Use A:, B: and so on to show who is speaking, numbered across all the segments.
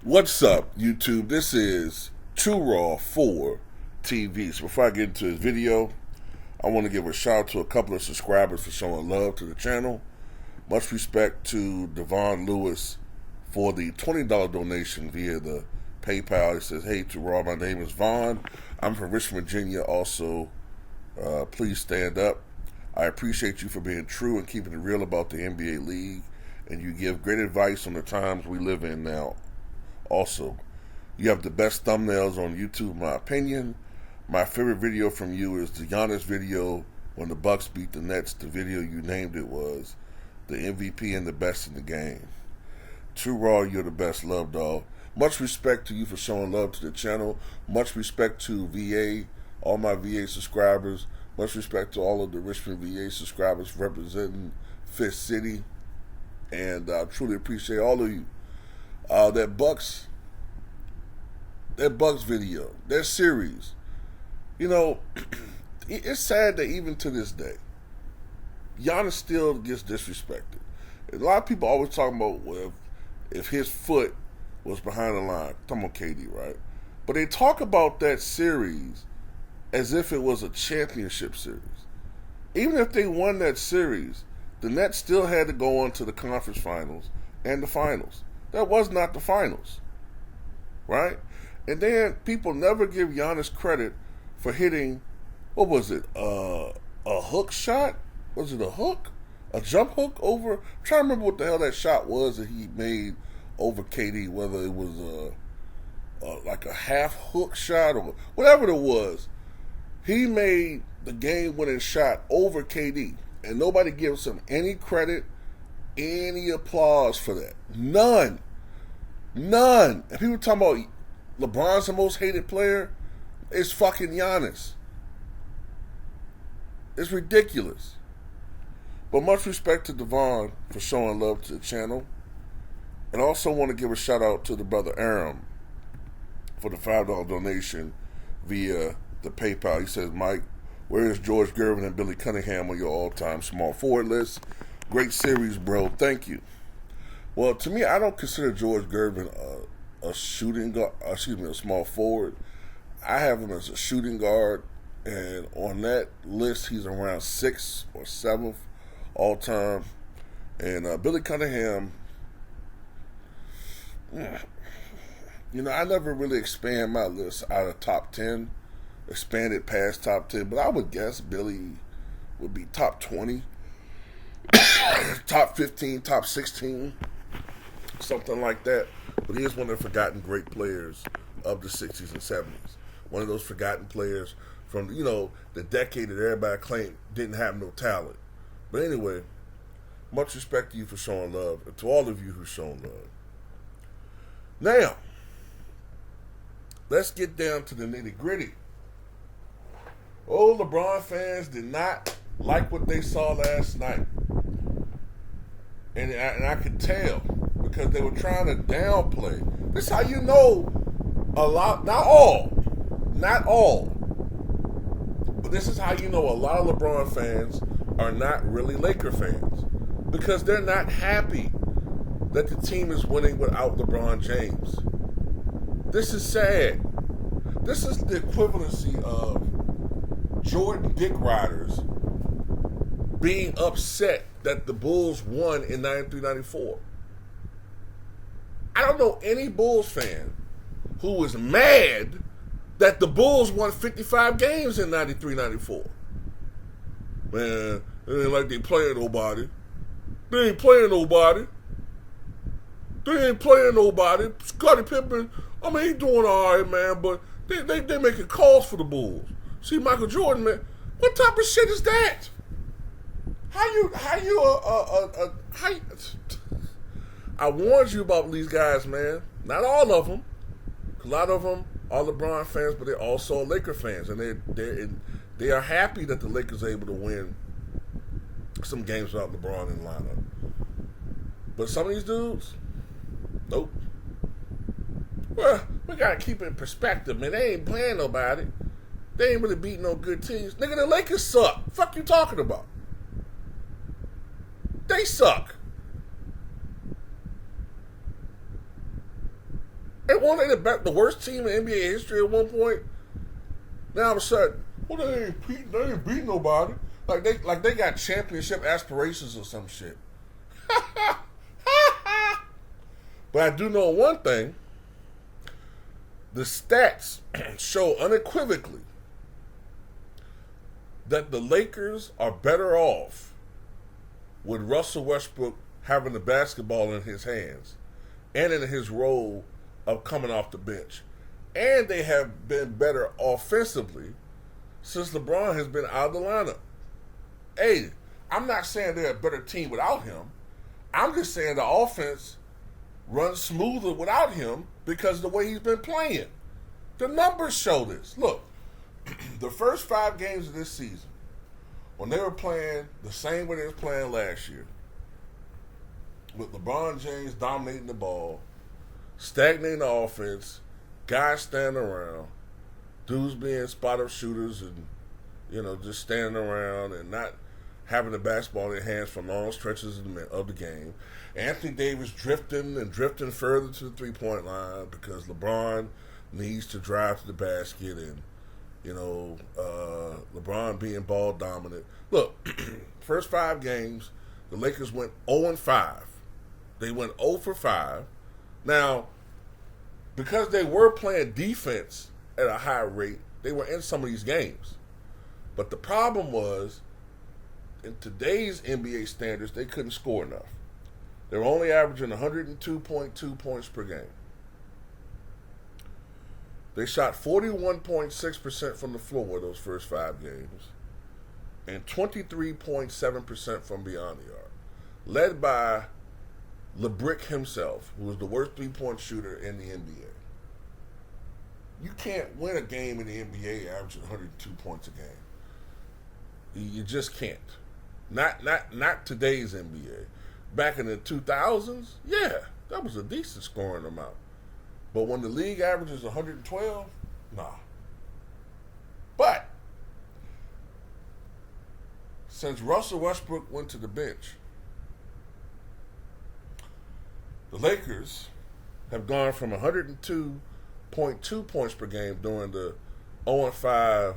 A: What's up, YouTube? This is Too Raw for TV. So before I get into this video, I want to give a shout out to a couple of subscribers for showing love to the channel. Much respect to Devon Lewis for the $20 donation via the PayPal. He says, "Hey, Too Raw, my name is Vaughn. I'm from Richmond, Virginia. Also, please stand up. I appreciate you for being true and keeping it real about the NBA League, and you give great advice on the times we live in now. Also, you have the best thumbnails on YouTube, in my opinion. My favorite video from you is the Giannis video when the Bucks beat the Nets. The video you named it was the MVP and the best in the game. Too Raw, you're the best. Love, dog." Much respect to you for showing love to the channel. Much respect to VA, all my VA subscribers. Much respect to all of the Richmond VA subscribers representing Fifth City. And I truly appreciate all of you. That Bucks video, that series, you know, it's sad that even to this day, Giannis still gets disrespected. A lot of people always talking about, well, if his foot was behind the line, talking about KD, right? But they talk about that series as if it was a championship series. Even if they won that series, the Nets still had to go on to the conference finals and the finals. That was not the finals, right? And then people never give Giannis credit for hitting, what was it, a hook shot? Was it a hook? A jump hook over? I'm trying to remember what the hell that shot was that he made over KD, whether it was like a half hook shot or whatever it was. He made the game-winning shot over KD, and nobody gives him any credit, any applause for that. None. And people talking about LeBron's the most hated player. It's fucking Giannis. It's ridiculous. But much respect to Devon for showing love to the channel. And I also want to give a shout out to the brother Aram for the $5 donation via the PayPal. He says, "Mike, where is George Gervin and Billy Cunningham on your all-time small forward list? Great series, bro. Thank you." Well, to me, I don't consider George Gervin a shooting guard, a small forward. I have him as a shooting guard, and on that list, he's around 6th or 7th all time. And Billy Cunningham, you know, I never really expand my list out of top 10, expanded past top 10, but I would guess Billy would be top 20, top 15, top 16, something like that. But he is one of the forgotten great players of the 60s and 70s. One of those forgotten players from, you know, the decade that everybody claimed didn't have no talent. But anyway, much respect to you for showing love, and to all of you who've shown love. Now, let's get down to the nitty-gritty. Oh, LeBron fans did not like what they saw last night. And I could tell, because they were trying to downplay. This is how you know a lot, not all, but this is how you know a lot of LeBron fans are not really Laker fans, because they're not happy that the team is winning without LeBron James. This is sad. This is the equivalency of Jordan Dick Riders being upset that the Bulls won in 93-94. I don't know any Bulls fan who was mad that the Bulls won 55 games in 93-94. Man, it ain't like they playing nobody. They ain't playing nobody. Scottie Pippen, I mean, he doing all right, man, but they making calls for the Bulls. See, Michael Jordan, man, what type of shit is that? I warned you about these guys, man. Not all of them. A lot of them are LeBron fans, but they're also Laker fans, and they are happy that the Lakers are able to win some games without LeBron in the lineup. But some of these dudes, nope. Well, we gotta keep it in perspective, man. They ain't playing nobody. They ain't really beating no good teams. Nigga, the Lakers suck. Fuck you talking about? They suck. And weren't they the worst team in NBA history at one point? Now all of a sudden, well, they ain't beat nobody. Like they got championship aspirations or some shit. But I do know one thing. The stats show unequivocally that the Lakers are better off with Russell Westbrook having the basketball in his hands and in his role of coming off the bench. And they have been better offensively since LeBron has been out of the lineup. Hey, I'm not saying they're a better team without him. I'm just saying the offense runs smoother without him because of the way he's been playing. The numbers show this. Look, the first 5 games of this season, when they were playing the same way they were playing last year, with LeBron James dominating the ball, stagnating the offense, guys standing around, dudes being spot-up shooters and, just standing around and not having the basketball in their hands for long stretches of the game. Anthony Davis drifting further to the three-point line because LeBron needs to drive to the basket and, LeBron being ball dominant. Look, first 5 games, the Lakers went 0-5. They went 0 for 5. Now, because they were playing defense at a high rate, they were in some of these games. But the problem was, in today's NBA standards, they couldn't score enough. They were only averaging 102.2 points per game. They shot 41.6% from the floor those first 5 games and 23.7% from beyond the arc, led by LeBrick himself, who was the worst three-point shooter in the NBA. You can't win a game in the NBA averaging 102 points a game. You just can't. Not today's NBA. Back in the 2000s, yeah, that was a decent scoring amount. But when the league averages 112, nah. But since Russell Westbrook went to the bench, the Lakers have gone from 102.2 points per game during the 0-5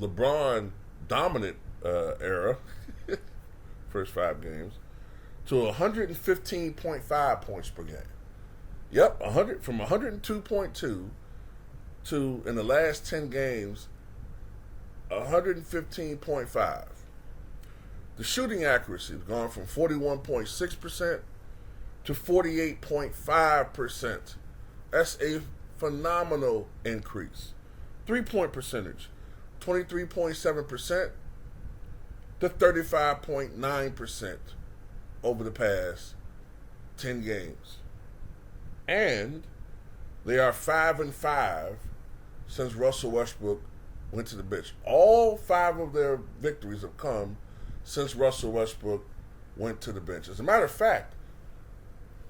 A: LeBron dominant era, first 5 games, to 115.5 points per game. Yep, from 102.2 to, in the last 10 games, 115.5. The shooting accuracy has gone from 41.6% to 48.5%. That's a phenomenal increase. 3-point percentage, 23.7% to 35.9% over the past 10 games. And they are 5-5 since Russell Westbrook went to the bench. All 5 of their victories have come since Russell Westbrook went to the bench. As a matter of fact,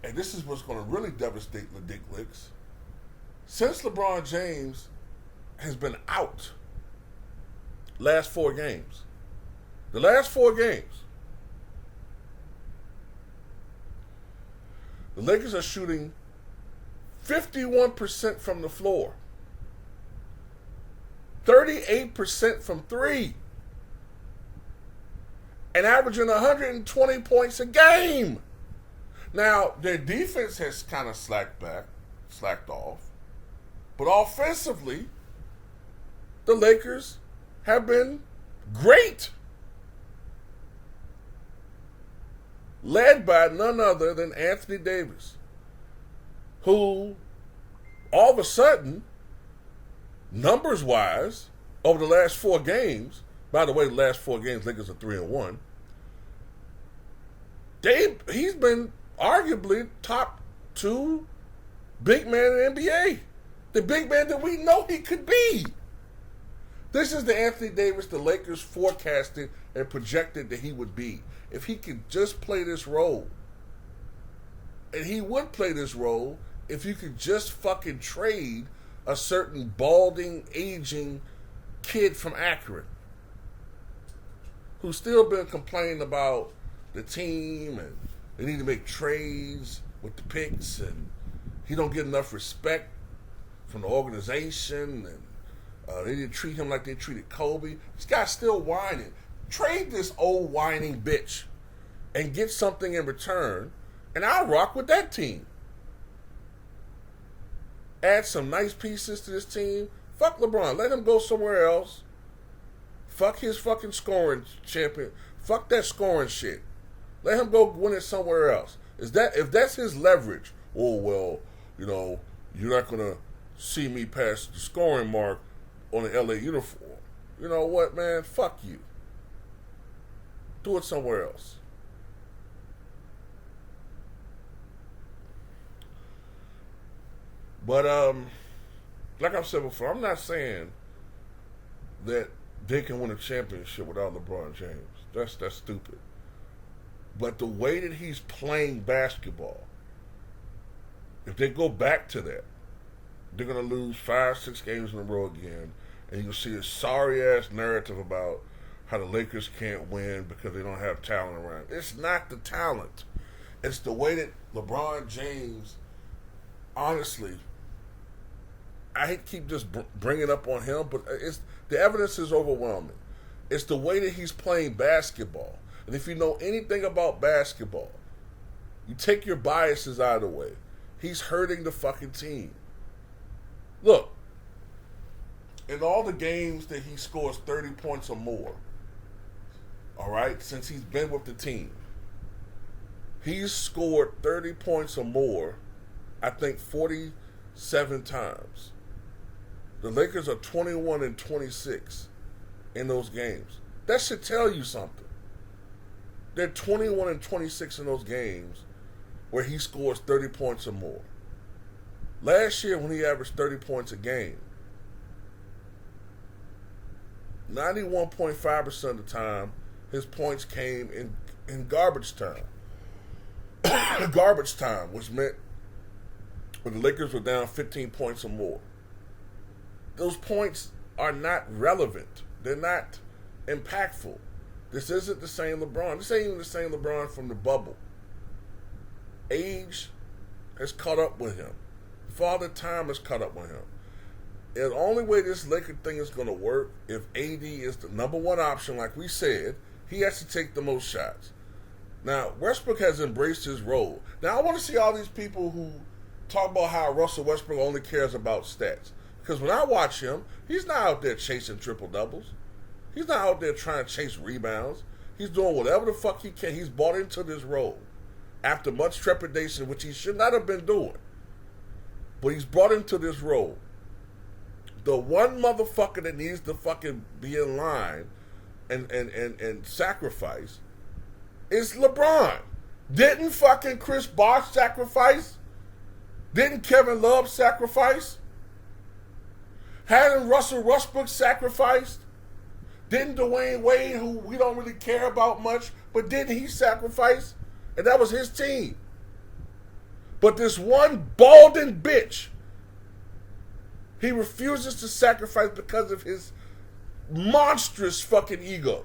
A: and this is what's going to really devastate the Dick Licks, since LeBron James has been out last 4 games, the last 4 games, the Lakers are shooting 51% from the floor, 38% from 3, and averaging 120 points a game. Now, their defense has kind of slacked off, but offensively, the Lakers have been great, led by none other than Anthony Davis, who all of a sudden, numbers-wise, over the last 4 games, by the way, the last 4 games, Lakers are 3-1, he's been arguably top 2 big man in the NBA. The big man that we know he could be. This is the Anthony Davis the Lakers forecasted and projected that he would be. If he could just play this role. And he would play this role if you could just fucking trade a certain balding, aging kid from Akron who's still been complaining about the team and they need to make trades with the picks and He don't get enough respect from the organization, and they didn't treat him like they treated Kobe. This guy's still whining. Trade this old whining bitch and get something in return, and I'll rock with that team. Add some nice pieces to this team. Fuck LeBron. Let him go somewhere else. Fuck his fucking scoring champion. Fuck that scoring shit. Let him go win it somewhere else. If that's his leverage, oh well, you're not gonna see me pass the scoring mark on the LA uniform. You know what, man? Fuck you. Do it somewhere else. But like I've said before, I'm not saying that they can win a championship without LeBron James. That's stupid. But the way that he's playing basketball, if they go back to that, they're gonna lose 5-6 games in a row again, and you'll see a sorry ass narrative about how the Lakers can't win because they don't have talent around. It's not the talent. It's the way that LeBron James, honestly, I hate to keep just bringing up on him, but the evidence is overwhelming. It's the way that he's playing basketball. And if you know anything about basketball, you take your biases out of the way. He's hurting the fucking team. Look, in all the games that he scores 30 points or more, all right, since he's been with the team, he's scored 30 points or more, I think 47 times. The Lakers are 21-26 in those games. That should tell you something. They're 21-26 in those games where he scores 30 points or more. Last year when he averaged 30 points a game, 91.5% of the time his points came in garbage time. Garbage time, which meant when the Lakers were down 15 points or more. Those points are not relevant. They're not impactful. This isn't the same LeBron. This ain't even the same LeBron from the bubble. Age has caught up with him. Father Time has caught up with him. And the only way this Laker thing is going to work, if AD is the number one option, like we said, he has to take the most shots. Now, Westbrook has embraced his role. Now, I want to see all these people who talk about how Russell Westbrook only cares about stats. Because when I watch him, he's not out there chasing triple-doubles. He's not out there trying to chase rebounds. He's doing whatever the fuck he can. He's bought into this role after much trepidation, which he should not have been doing. But he's brought into this role. The one motherfucker that needs to fucking be in line and sacrifice is LeBron. Didn't fucking Chris Bosh sacrifice? Didn't Kevin Love sacrifice? Hadn't Russell Westbrook sacrificed? Didn't Dwayne Wade, who we don't really care about much, but didn't he sacrifice? And that was his team. But this one balding bitch, he refuses to sacrifice because of his monstrous fucking ego.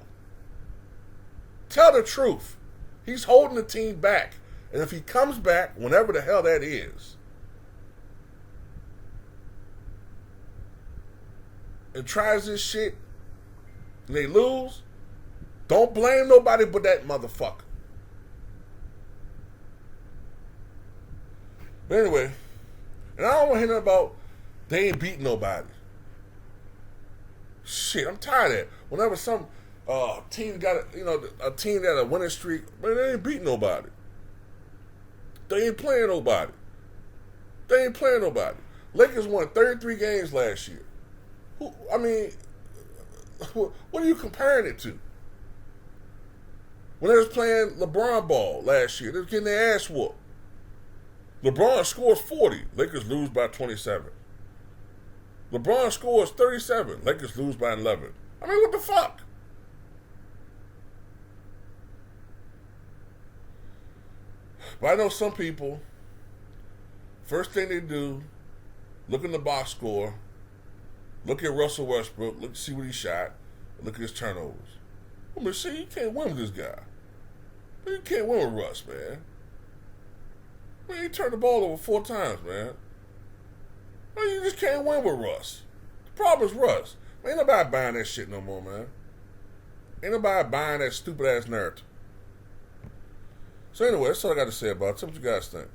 A: Tell the truth. He's holding the team back. And if he comes back, whenever the hell that is, and tries this shit, and they lose, don't blame nobody but that motherfucker. But anyway, and I don't want to hear nothing about they ain't beating nobody. Shit, I'm tired of that. Whenever some team got a team got a winning streak, man, they ain't beating nobody. They ain't playing nobody. They ain't playing nobody. Lakers won 33 games last year. I mean, what are you comparing it to? When they was playing LeBron ball last year, they was getting their ass whooped. LeBron scores 40, Lakers lose by 27. LeBron scores 37, Lakers lose by 11. I mean, what the fuck? But I know some people, first thing they do, look in the box score, look at Russell Westbrook, look see what he shot, look at his turnovers. I mean, see, you can't win with this guy. You can't win with Russ, man. Man, he turned the ball over 4 times, man. Man, you just can't win with Russ. The problem is Russ. Man, ain't nobody buying that shit no more, man. Ain't nobody buying that stupid ass narrative. So anyway, that's all I got to say about it. Tell me what you guys think.